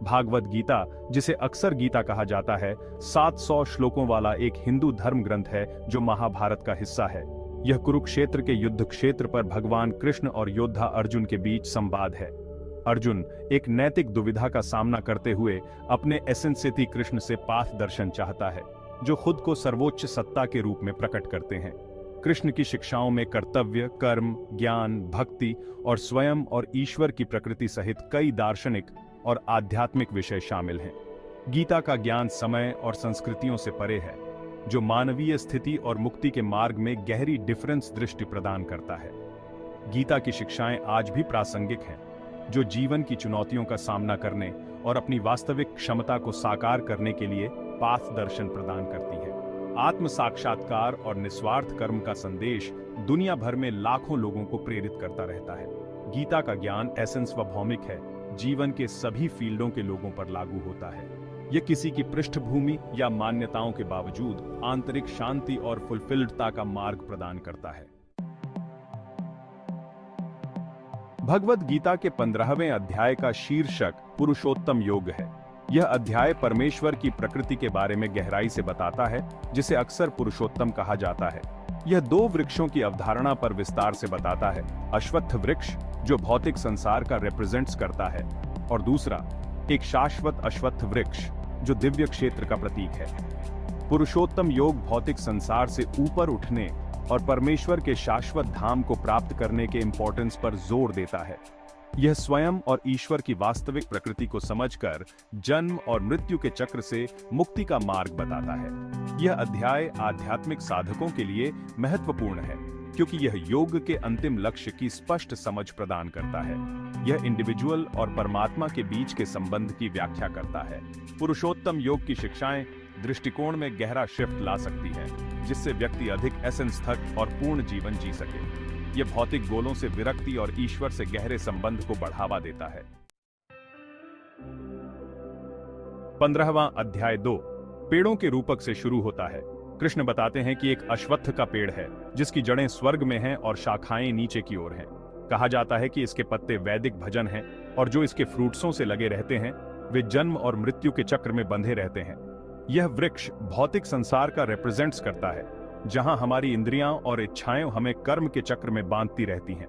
भागवत गीता, जिसे अक्सर गीता कहा जाता है, 700 श्लोकों वाला एक हिंदू धर्म ग्रंथ है जो महाभारत का हिस्सा है। यह कुरुक्षेत्र के युद्ध क्षेत्र पर भगवान कृष्ण और योद्धा अर्जुन के बीच संवाद है। अर्जुन एक नैतिक दुविधा का सामना करते हुए अपने एसेंसिटी कृष्ण से पाथ दर्शन चाहता है, जो खुद को सर्वोच्च सत्ता के रूप में प्रकट करते हैं। कृष्ण की शिक्षाओं में कर्तव्य, कर्म, ज्ञान, भक्ति और स्वयं और ईश्वर की प्रकृति सहित कई दार्शनिक और आध्यात्मिक विषय शामिल हैं। गीता का ज्ञान समय और संस्कृतियों से परे है, जो मानवीय स्थिति और मुक्ति के मार्ग में गहरी डिफरेंस दृष्टि प्रदान करता है। गीता की शिक्षाएं आज भी प्रासंगिक हैं, जो जीवन की चुनौतियों का सामना करने और अपनी वास्तविक क्षमता को साकार करने के लिए पाथ दर्शन प्रदान करती है। आत्म साक्षात्कार और निस्वार्थ कर्म का संदेश दुनिया भर में लाखों लोगों को प्रेरित करता रहता है। गीता का ज्ञान एसेंस व भौमिक है, जीवन के सभी फील्डों के लोगों पर लागू होता है। यह किसी की पृष्ठभूमि या मान्यताओं के बावजूद आंतरिक शांति और फुलफिल्डता का मार्ग प्रदान करता है। भगवद गीता के 15वें अध्याय का शीर्षक पुरुषोत्तम योग है। यह अध्याय परमेश्वर की प्रकृति के बारे में गहराई से बताता है, जिसे अक्सर पुरुषोत्तम कहा जाता है। यह दो वृक्षों की अवधारणा पर विस्तार से बताता है, अश्वत्थ वृक्ष जो भौतिक संसार का रिप्रेजेंट्स करता है, और दूसरा एक शाश्वत अश्वत्थ वृक्ष जो दिव्य क्षेत्र का प्रतीक है। पुरुषोत्तम योग भौतिक संसार से ऊपर उठने और परमेश्वर के शाश्वत धाम को प्राप्त करने के इंपॉर्टेंस पर जोर देता है। यह स्वयं और ईश्वर की वास्तविक प्रकृति को समझकर जन्म और मृत्यु के चक्र से मुक्ति का मार्ग बताता है। यह अध्याय आध्यात्मिक साधकों के लिए महत्वपूर्ण है, क्योंकि यह योग के अंतिम लक्ष्य की स्पष्ट समझ प्रदान करता है। यह इंडिविजुअल और परमात्मा के बीच के संबंध की व्याख्या करता है। पुरुषोत्तम योग की शिक्षाएं दृष्टिकोण में गहरा शिफ्ट ला सकती है, जिससे व्यक्ति अधिक एसेंस तक और पूर्ण जीवन जी सके। यह भौतिक गोलों से विरक्ति और ईश्वर से गहरे संबंध को बढ़ावा देता है। 15वां अध्याय 2 पेड़ों के रूपक से शुरू होता है। कृष्ण बताते हैं कि एक अश्वत्थ का पेड़ है, जिसकी जड़ें स्वर्ग में हैं और शाखाएं नीचे की ओर हैं। कहा जाता है कि इसके पत्ते वैदिक भजन हैं, और जो इसके फ्रूट्सों से लगे रहते हैं वे जन्म और मृत्यु के चक्र में बंधे रहते हैं। यह वृक्ष भौतिक संसार का रिप्रेजेंट्स करता है, जहां हमारी इंद्रियां और इच्छाएं हमें कर्म के चक्र में बांधती रहती हैं।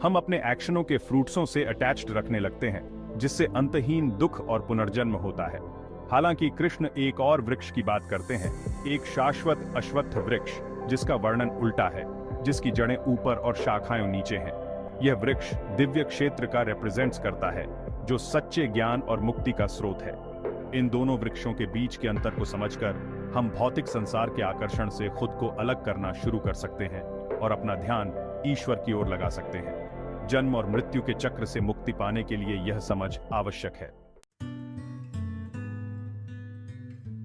हम अपने एक्शनों के फ्रूट्सों से अटैच्ड रखने लगते हैं, जिससे अंतहीन दुख और पुनर्जन्म होता है। हालांकि कृष्ण एक और वृक्ष की बात करते हैं, एक शाश्वत अश्वत्थ वृक्ष जिसका वर्णन उल्टा है, जिसकी जड़ें ऊपर और शाखाएं नीचे हैं। यह वृक्ष दिव्य क्षेत्र का रिप्रेजेंट्स करता है, जो सच्चे ज्ञान और मुक्ति का स्रोत है। इन दोनों वृक्षों के बीच के अंतर को समझकर हम भौतिक संसार के आकर्षण से खुद को अलग करना शुरू कर सकते हैं और अपना ध्यान ईश्वर की ओर लगा सकते हैं। जन्म और मृत्यु के चक्र से मुक्ति पाने के लिए यह समझ आवश्यक है।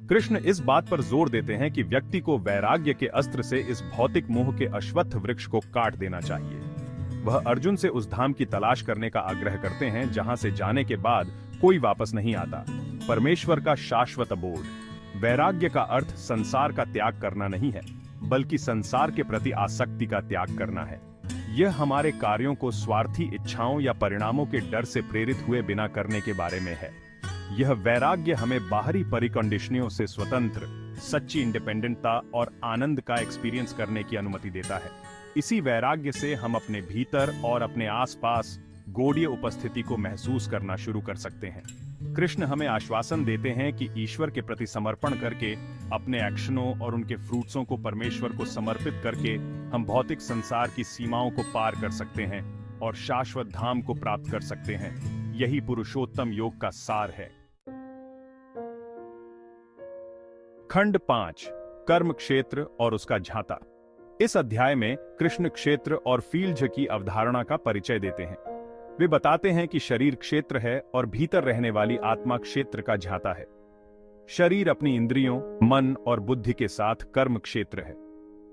कृष्ण इस बात पर जोर देते हैं कि व्यक्ति को वैराग्य के अस्त्र से इस भौतिक मोह के अश्वत्थ वृक्ष को काट देना चाहिए। वह अर्जुन से उस धाम की तलाश करने का आग्रह करते हैं जहां से जाने के बाद कोई वापस नहीं आता, परमेश्वर का शाश्वत अबोध। वैराग्य का अर्थ संसार का त्याग करना नहीं है, बल्कि संसार के प्रति आसक्ति का त्याग करना है। यह हमारे कार्यों को स्वार्थी इच्छाओं या परिणामों के डर से प्रेरित हुए बिना करने के बारे में है। यह वैराग्य हमें बाहरी परिकंडीशनियों से स्वतंत्र, सच्ची इंडिपेंडेंटता और आनंद का एक्सपीरियंस करने की अनुमति देता है। इसी वैराग्य से हम अपने भीतर और अपने आसपास गौड़ीय उपस्थिति को महसूस करना शुरू कर सकते हैं। कृष्ण हमें आश्वासन देते हैं कि ईश्वर के प्रति समर्पण करके, अपने एक्शनों और उनके फ्रूट्सों को परमेश्वर को समर्पित करके हम भौतिक संसार की सीमाओं को पार कर सकते हैं और शाश्वत धाम को प्राप्त कर सकते हैं। यही पुरुषोत्तम योग का सार है। खंड 5 कर्म क्षेत्र और उसका झांता। इस अध्याय में कृष्ण क्षेत्र और फील्ड की अवधारणा का परिचय देते हैं। वे बताते हैं कि शरीर क्षेत्र है और भीतर रहने वाली आत्मा क्षेत्र का झांता है। शरीर अपनी इंद्रियों, मन और बुद्धि के साथ कर्म क्षेत्र है।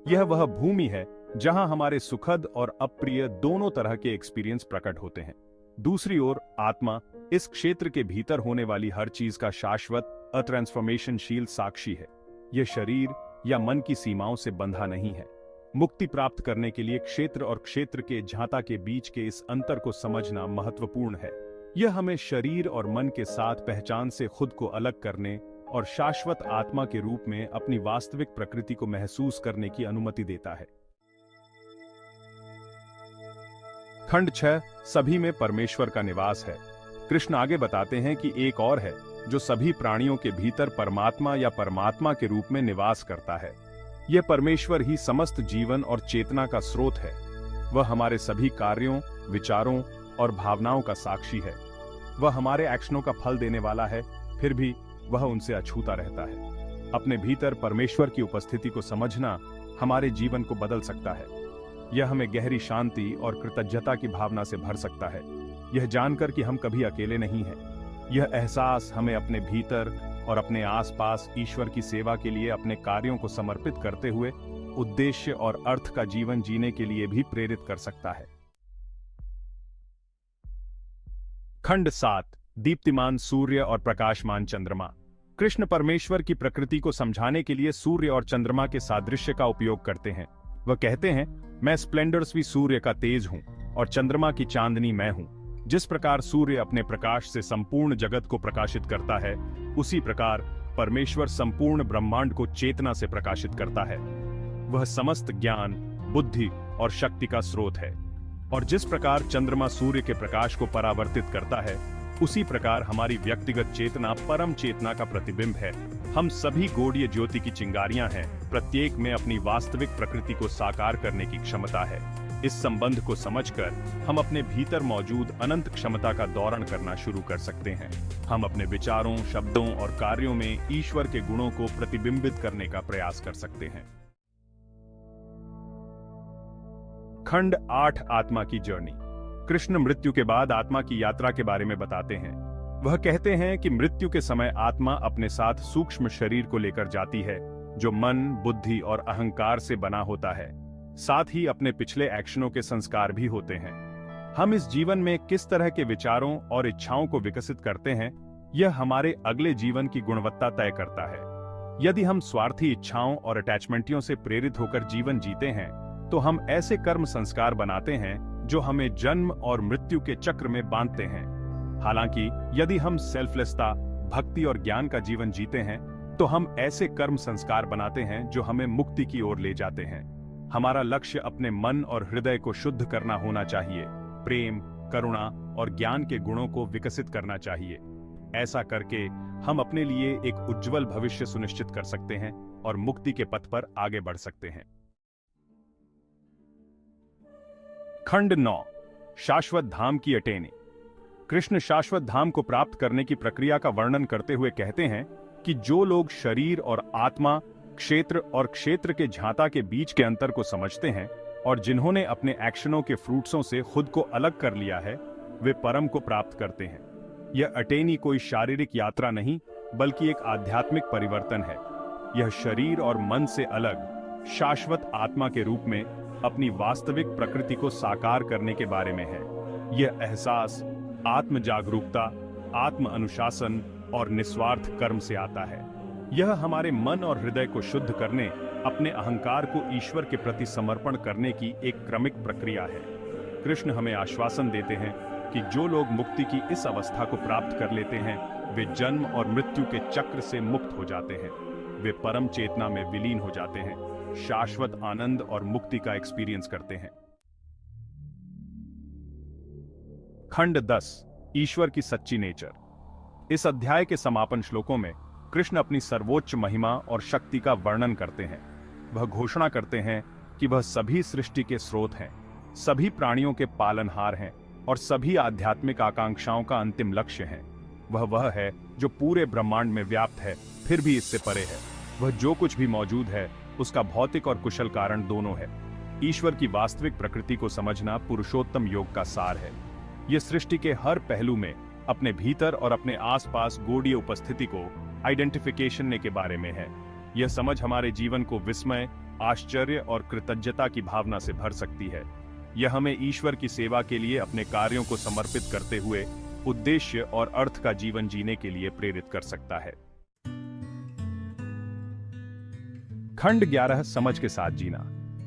यह वह भूमि है जहां हमारे सुखद और अप्रिय दोनों तरह के एक्सपीरियंस प्रकट होते हैं। दूसरी ओर आत्मा इस क्षेत्र के भीतर होने वाली हर चीज का शाश्वत अट्रांसफॉर्मेशनशील साक्षी है। यह शरीर या मन की सीमाओं से बंधा नहीं है। मुक्ति प्राप्त करने के लिए क्षेत्र और क्षेत्र के झांता के बीच के इस अंतर को समझना महत्वपूर्ण है। यह हमें शरीर और मन के साथ पहचान से खुद को अलग करने और शाश्वत आत्मा के रूप में अपनी वास्तविक प्रकृति को महसूस करने की अनुमति देता है। खंड 6 सभी में परमेश्वर का निवास है। कृष्ण आगे बताते हैं कि एक और है जो सभी प्राणियों के भीतर परमात्मा या परमात्मा के रूप में निवास करता है। यह परमेश्वर ही समस्त जीवन और चेतना का स्रोत है। वह हमारे सभी कार्यों, विचारों और भावनाओं का साक्षी है। वह हमारे एक्शनों का फल देने वाला है, फिर भी वह उनसे अछूता रहता है। अपने भीतर परमेश्वर की उपस्थिति को समझना हमारे जीवन को बदल सकता है। यह हमें गहरी शांति और कृतज्ञता की भावना से भर सकता है, यह जानकर कि हम कभी अकेले नहीं हैं। यह एहसास हमें अपने भीतर और अपने आसपास ईश्वर की सेवा के लिए अपने कार्यों को समर्पित करते हुए उद्देश्य और अर्थ का जीवन जीने के लिए भी प्रेरित कर सकता है। खंड 7 दीप्तिमान सूर्य और प्रकाशमान चंद्रमा। कृष्ण परमेश्वर की प्रकृति को समझाने के लिए सूर्य और चंद्रमा के सादृश्य का उपयोग करते हैं। वह कहते हैं, मैं स्प्लेंडर्सवी सूर्य का तेज हूं और चंद्रमा की चांदनी मैं हूं। जिस प्रकार सूर्य अपने प्रकाश से संपूर्ण जगत को प्रकाशित करता है, उसी प्रकार परमेश्वर संपूर्ण ब्रह्मांड को चेतना से प्रकाशित करता है। वह समस्त ज्ञान, बुद्धि और शक्ति का स्रोत है। और जिस प्रकार चंद्रमा सूर्य के प्रकाश को परावर्तित करता है, उसी प्रकार हमारी व्यक्तिगत चेतना परम चेतना का प्रतिबिंब है। हम सभी गौड़ीय ज्योति की चिंगारियां हैं। प्रत्येक में अपनी वास्तविक प्रकृति को साकार करने की क्षमता है। इस संबंध को समझकर हम अपने भीतर मौजूद अनंत क्षमता का दौरण करना शुरू कर सकते हैं। हम अपने विचारों, शब्दों और कार्यों में ईश्वर के गुणों को प्रतिबिंबित करने का प्रयास कर सकते हैं। खंड 8 आत्मा की जर्नी। कृष्ण मृत्यु के बाद आत्मा की यात्रा के बारे में बताते हैं। वह कहते हैं कि मृत्यु के समय आत्मा अपने साथ सूक्ष्म शरीर को लेकर जाती है, जो मन, बुद्धि और अहंकार से बना होता है। साथ ही अपने पिछले एक्शनों के संस्कार भी होते हैं। हम इस जीवन में किस तरह के विचारों और इच्छाओं को विकसित करते हैं, यह हमारे अगले जीवन की गुणवत्ता तय करता है। यदि हम स्वार्थी इच्छाओं और अटैचमेंटियों से प्रेरित होकर जीवन जीते हैं, तो हम ऐसे कर्म संस्कार बनाते हैं जो हमें जन्म और मृत्यु के चक्र में बांधते हैं। हालांकि यदि हम सेल्फलेसता, भक्ति और ज्ञान का जीवन जीते हैं, तो हम ऐसे कर्म संस्कार बनाते हैं जो हमें मुक्ति की ओर ले जाते हैं। हमारा लक्ष्य अपने मन और हृदय को शुद्ध करना होना चाहिए। प्रेम, करुणा और ज्ञान के गुणों को विकसित करना चाहिए। ऐसा करके हम अपने लिए एक उज्जवल भविष्य सुनिश्चित कर सकते हैं और मुक्ति के पथ पर आगे बढ़ सकते हैं। खंड 9 शाश्वत धाम की अटेनी। कृष्ण शाश्वत धाम को प्राप्त करने की प्रक्रिया का वर्णन करते हुए कहते हैं कि जो लोग शरीर और आत्मा, क्षेत्र और क्षेत्र के झांता के बीच के अंतर को समझते हैं और जिन्होंने अपने एक्शनों के फ्रूट्सों से खुद को अलग कर लिया है, वे परम को प्राप्त करते हैं। यह अटेनी कोई शारीरिक यात्रा नहीं, बल्कि एक आध्यात्मिक परिवर्तन है। यह शरीर और मन से अलग शाश्वत आत्मा के रूप में अपनी वास्तविक प्रकृति को साकार करने के बारे में है। यह एहसास आत्म जागरूकता, आत्म अनुशासन और निस्वार्थ कर्म से आता है। यह हमारे मन और हृदय को शुद्ध करने, अपने अहंकार को ईश्वर के प्रति समर्पण करने की एक क्रमिक प्रक्रिया है। कृष्ण हमें आश्वासन देते हैं कि जो लोग मुक्ति की इस अवस्था को प्राप्त कर लेते हैं, वे जन्म और मृत्यु के चक्र से मुक्त हो जाते हैं। वे परम चेतना में विलीन हो जाते हैं, शाश्वत आनंद और मुक्ति का एक्सपीरियंस करते हैं। खंड 10 ईश्वर की सच्ची नेचर। इस अध्याय के समापन श्लोकों में कृष्ण अपनी सर्वोच्च महिमा और शक्ति का वर्णन करते हैं। वह घोषणा करते हैं कि वह सभी सृष्टि के स्रोत हैं, सभी प्राणियों के पालनहार हैं और सभी आध्यात्मिक आकांक्षाओं का अंतिम लक्ष्य है। वह है जो पूरे ब्रह्मांड में व्याप्त है, फिर भी इससे परे है। वह जो कुछ भी मौजूद है, उसका भौतिक और कुशल कारण दोनों है। ईश्वर की वास्तविक प्रकृति को समझना पुरुषोत्तम योग का सार है। यह सृष्टि के हर पहलू में अपने भीतर और अपने आसपास गौड़ीय उपस्थिति को आइडेंटिफिकेशन के बारे में है। यह समझ हमारे जीवन को विस्मय, आश्चर्य और कृतज्ञता की भावना से भर सकती है। यह हमें ईश्वर की सेवा के लिए अपने कार्यों को समर्पित करते हुए उद्देश्य और अर्थ का जीवन जीने के लिए प्रेरित कर सकता है। खंड 11 समझ के साथ जीना।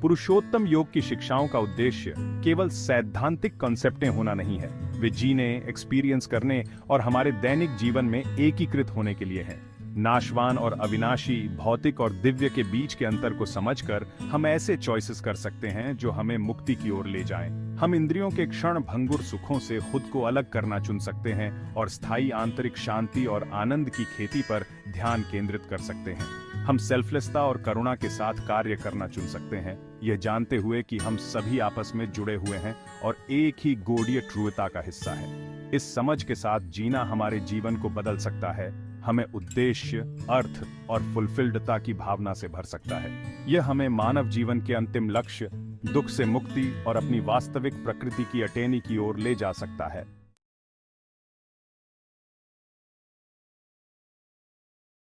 पुरुषोत्तम योग की शिक्षाओं का उद्देश्य केवल सैद्धांतिक कॉन्सेप्टें होना नहीं है, वे जीने, एक्सपीरियंस करने और हमारे दैनिक जीवन में एकीकृत होने के लिए हैं। नाशवान और अविनाशी, भौतिक और दिव्य के बीच के अंतर को समझकर हम ऐसे चॉइसेस कर सकते हैं जो हमें मुक्ति की ओर ले जाएं। हम इंद्रियों के क्षण भंगुर सुखों से खुद को अलग करना चुन सकते हैं और स्थायी आंतरिक शांति और आनंद की खेती पर ध्यान केंद्रित कर सकते हैं। हम सेल्फलेसता और करुणा के साथ कार्य करना चुन सकते हैं, यह जानते हुए कि हम सभी आपस में जुड़े हुए हैं और एक ही गॉडीय ट्रुता का हिस्सा है। इस समझ के साथ जीना हमारे जीवन को बदल सकता है, हमें उद्देश्य, अर्थ और फुलफिल्डता की भावना से भर सकता है। यह हमें मानव जीवन के अंतिम लक्ष्य, दुख से मुक्ति और अपनी वास्तविक प्रकृति की अटेनी की ओर ले जा सकता है।